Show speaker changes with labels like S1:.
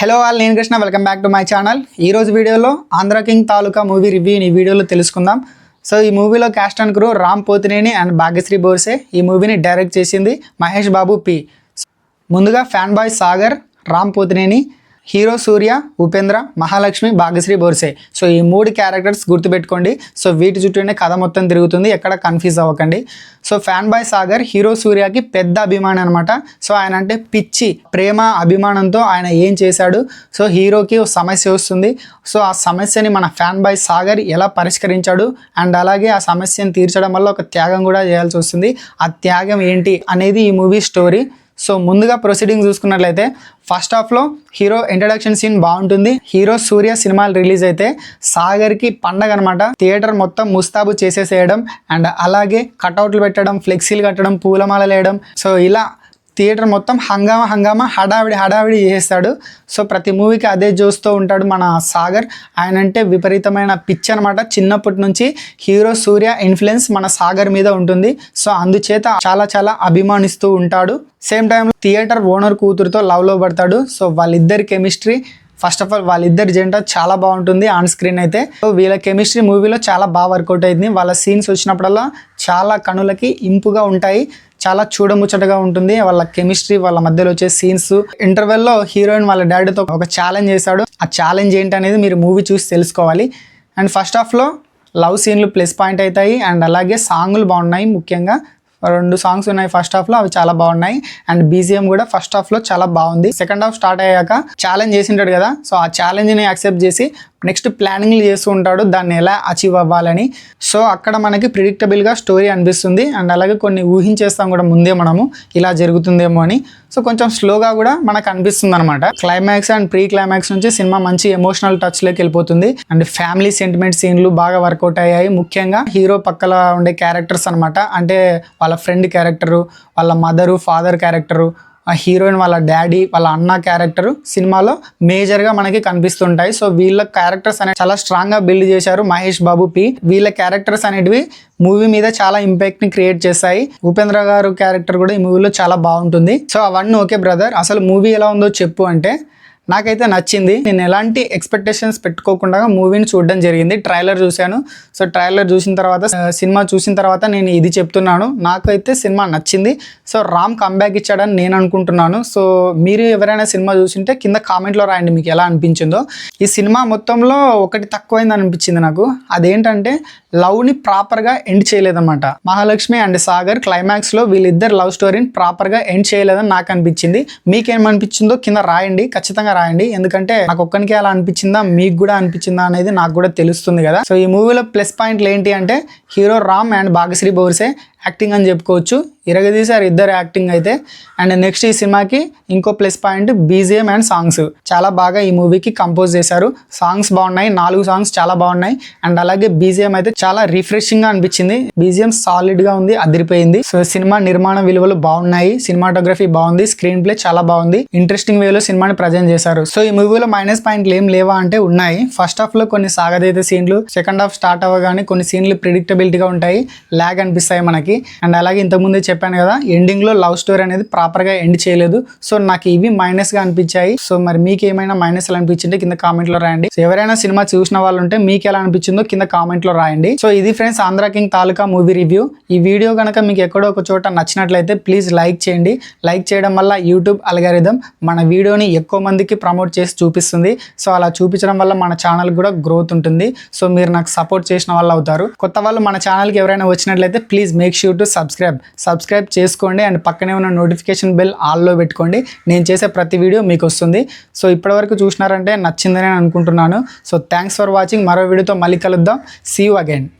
S1: Hello all, నేను Krishna. Welcome back to my channel. ఈరోజు వీడియోలో Andhra king Taluka movie review ఈ వీడియోలో తెలుసుకుందాం. సో ఈ మూవీలో cast and crew Ram Pothineni and Bhagyashri Borse. ఈ మూవీని డైరెక్ట్ చేసింది మహేష్ బాబు పి. ముందుగా fan boy Sagar, Ram Pothineni, hero Surya, Upendra, Mahalakshmi, Bhagyashri Borse. So ఈ 3 క్యారెక్టర్స్ గుర్తుపెట్టుకోండి. సో వీటి చుట్టూనే కథ మొత్తం తిరుగుతుంది, ఎక్కడ కన్ఫ్యూజ్ అవ్వకండి. So fan boy Sagar hero సూర్యకి పెద్ద అభిమాని అనమాట. సో ఆయన అంటే పిచ్చి ప్రేమ అభిమానంతో ఆయన ఏం చేశాడు. సో హీరోకి ఒక సమస్య వస్తుంది. సో ఆ సమస్యని మన ఫ్యాన్ బాయ్ సాగర్ ఎలా పరిష్కరించాడు అండ్ అలాగే ఆ సమస్యను తీర్చడం వల్ల ఒక త్యాగం కూడా చేయాల్సి వస్తుంది. ఆ త్యాగం ఏంటి అనేది ఈ మూవీ స్టోరీ. సో ముందుగా ప్రొసీడింగ్ చూసుకున్నట్లయితే ఫస్ట్ హాఫ్లో హీరో ఇంట్రడక్షన్ సీన్ బాగుంటుంది. హీరో సూర్య సినిమాలు రిలీజ్ అయితే సాగర్కి పండగ అనమాట. థియేటర్ మొత్తం ముస్తాబు చేసేసేయడం అండ్ అలాగే కటౌట్లు పెట్టడం, ఫ్లెక్సీలు కట్టడం, పూలమాలలు వేయడం. సో ఇలా థియేటర్ మొత్తం హంగామా హడావిడి చేస్తాడు. సో ప్రతి మూవీకి అదే చూస్తూ ఉంటాడు మన సాగర్. ఆయన అంటే విపరీతమైన పిచ్ అనమాట. చిన్నప్పటి నుంచి హీరో సూర్య ఇన్ఫ్లుయెన్స్ మన సాగర్ మీద ఉంటుంది. సో అందుచేత చాలా అభిమానిస్తూ ఉంటాడు. సేమ్ టైంలో థియేటర్ ఓనర్ కూతురుతో లవ్లో పడతాడు. సో వాళ్ళిద్దరి కెమిస్ట్రీ, ఫస్ట్ ఆఫ్ ఆల్ వాళ్ళిద్దరి జంట చాలా బాగుంటుంది ఆన్ స్క్రీన్ అయితే. సో వీళ్ళ కెమిస్ట్రీ మూవీలో చాలా బాగా వర్కౌట్ అయింది. వాళ్ళ సీన్స్ వచ్చినప్పుడల్లా చాలా కనులకి ఇంపుగా ఉంటాయి, చాలా చూడముచ్చటగా ఉంటుంది వాళ్ళ కెమిస్ట్రీ, వాళ్ళ మధ్యలో వచ్చే సీన్స్. ఇంటర్వెల్లో హీరోయిన్ వాళ్ళ డాడీతో ఒక ఛాలెంజ్ చేశాడు. ఆ ఛాలెంజ్ ఏంటి అనేది మీరు మూవీ చూసి తెలుసుకోవాలి. అండ్ ఫస్ట్ హాఫ్లో లవ్ సీన్లు ప్లస్ పాయింట్ అవుతాయి అండ్ అలాగే సాంగ్లు బాగున్నాయి. ముఖ్యంగా 2 సాంగ్స్ ఉన్నాయి ఫస్ట్ హాఫ్లో, అవి చాలా బాగున్నాయి. అండ్ బీజిఎం కూడా ఫస్ట్ హాఫ్లో చాలా బాగుంది. సెకండ్ హాఫ్ స్టార్ట్ అయ్యాక ఛాలెంజ్ చేసింటాడు కదా, సో ఆ ఛాలెంజ్ని యాక్సెప్ట్ చేసి నెక్స్ట్ ప్లానింగ్లు చేస్తూ ఉంటాడు దాన్ని ఎలా అచీవ్ అవ్వాలని. సో అక్కడ మనకి ప్రిడిక్టబుల్గా స్టోరీ అనిపిస్తుంది అండ్ అలాగే కొన్ని ఊహించేస్తాం కూడా ముందే మనము ఇలా జరుగుతుందేమో అని. సో కొంచెం స్లోగా కూడా మనకు అనిపిస్తుంది అనమాట. క్లైమాక్స్ అండ్ ప్రీ క్లైమాక్స్ నుంచి సినిమా మంచి ఎమోషనల్ టచ్లోకి వెళ్ళిపోతుంది. అండ్ ఫ్యామిలీ సెంటిమెంట్ సీన్లు బాగా వర్కౌట్ అయ్యాయి. ముఖ్యంగా హీరో పక్కల ఉండే క్యారెక్టర్స్ అనమాట. అంటే వాళ్ళ ఫ్రెండ్ క్యారెక్టరు, వాళ్ళ మదరు, ఫాదర్ క్యారెక్టరు, ఆ హీరోయిన్ వాళ్ళ డాడీ, వాళ్ళ అన్న క్యారెక్టరు సినిమాలో మేజర్గా మనకి కనిపిస్తుంటాయి. సో వీళ్ళ క్యారెక్టర్స్ అనేవి చాలా స్ట్రాంగ్గా బిల్డ్ చేశారు మహేష్ బాబు పి. వీళ్ళ క్యారెక్టర్స్ అనేటివి మూవీ మీద చాలా ఇంపాక్ట్ని క్రియేట్ చేస్తాయి. ఉపేంద్ర గారు క్యారెక్టర్ కూడా ఈ మూవీలో చాలా బాగుంటుంది. సో అవన్నీ ఓకే బ్రదర్, అసలు మూవీ ఎలా ఉందో చెప్పు అంటే నాకైతే నచ్చింది. నేను ఎలాంటి ఎక్స్పెక్టేషన్స్ పెట్టుకోకుండా మూవీని చూడడం జరిగింది. ట్రైలర్ చూశాను. సో ట్రైలర్ చూసిన తర్వాత, సినిమా చూసిన తర్వాత నేను ఇది చెప్తున్నాను, నాకైతే సినిమా నచ్చింది. సో రామ్ కంబ్యాక్ ఇచ్చాడని నేను అనుకుంటున్నాను. సో మీరు ఎవరైనా సినిమా చూసింటే కింద కామెంట్లో రాయండి మీకు ఎలా అనిపించిందో. ఈ సినిమా మొత్తంలో ఒకటి తక్కువైంది అనిపించింది నాకు. అదేంటంటే లవ్ని ప్రాపర్గా ఎండ్ చేయలేదన్నమాట. మహాలక్ష్మి అండ్ సాగర్ క్లైమాక్స్లో వీళ్ళిద్దరు లవ్ స్టోరీని ప్రాపర్గా ఎండ్ చేయలేదని నాకు అనిపించింది. మీకేమనిపించిందో కింద రాయండి, ఖచ్చితంగా రాయండి. ఎందుకంటే నాకు ఒక్కనికే అలా అనిపించిందా, మీకు కూడా అనిపించిందా అనేది నాకు కూడా తెలుస్తుంది కదా. సో ఈ మూవీలో ప్లస్ పాయింట్లు ఏంటి అంటే hero Ram and Bhagyashri Borse acting అని చెప్పుకోవచ్చు. ఇరగదీశారు ఇద్దరు యాక్టింగ్ అయితే. అండ్ నెక్స్ట్ ఈ సినిమాకి ఇంకో plus point BGM and songs చాలా బాగా ఈ మూవీకి కంపోజ్ చేశారు. సాంగ్స్ బాగున్నాయి, 4 సాంగ్స్ చాలా బాగున్నాయి. అండ్ అలాగే బీజిఎం అయితే చాలా రిఫ్రెషింగ్ గా అనిపించింది. బీజిఎం సాలిడ్ గా ఉంది, అదిరిపోయింది. సో సినిమా నిర్మాణ విలువలు బాగున్నాయి, సినిమాటోగ్రఫీ బాగుంది, స్క్రీన్ ప్లే చాలా బాగుంది. ఇంట్రెస్టింగ్ వేలో సినిమాని ప్రజెంట్ చేశారు. సో ఈ మూవీలో మైనస్ పాయింట్లు ఏం లేవా అంటే ఉన్నాయి. ఫస్ట్ హాఫ్ లో కొన్ని సాగదైతే సీన్లు, సెకండ్ హాఫ్ స్టార్ట్ అవ్వగానే కొన్ని సీన్లు ప్రిడిక్టబిలిటీగా ఉంటాయి, లాగ్ అనిపిస్తాయి మనకి. అండ్ అలాగే ఇంతకుముందే చెప్పాను కదా, ఎండింగ్ లో లవ్ స్టోరీ అనేది ప్రాపర్ గా ఎండ్ చేయలేదు. సో నాకు ఇవి మైనస్ గా అనిపించాయి. సో మరి మీకు ఏమైనా మైనస్ అనిపించింటే కింద కామెంట్ లో రాయండి. సో ఎవరైనా సినిమా చూసిన వాళ్ళు ఉంటే మీకు ఎలా అనిపించిందో కింద కామెంట్ లో రాయండి. సో ఇది friends Andhra king Taluka movie review. ఈ వీడియో కనుక మీకు ఎక్కడో ఒక చోట నచ్చినట్లయితే ప్లీజ్ లైక్ చేయండి. లైక్ చేయడం వల్ల యూట్యూబ్ అల్గారిథం మన వీడియోని ఎక్కువ మందికి ప్రమోట్ చేసి చూపిస్తుంది. సో అలా చూపించడం వల్ల మన ఛానల్ కూడా గ్రోత్ ఉంటుంది. సో మీరు నాకు సపోర్ట్ చేసిన వాళ్ళు అవుతారు. కొత్త వాళ్ళు మన ఛానల్కి ఎవరైనా వచ్చినట్లయితే please make sure to subscribe చేసుకోండి. అండ్ పక్కనే ఉన్న నోటిఫికేషన్ బెల్ ఆల్లో పెట్టుకోండి. నేను చేసే ప్రతి వీడియో మీకు వస్తుంది. సో ఇప్పటివరకు చూసినారంటే నచ్చిందని అనుకుంటున్నాను. So thanks for watching. మరో వీడియోతో మళ్ళీ కలుద్దాం. See you again.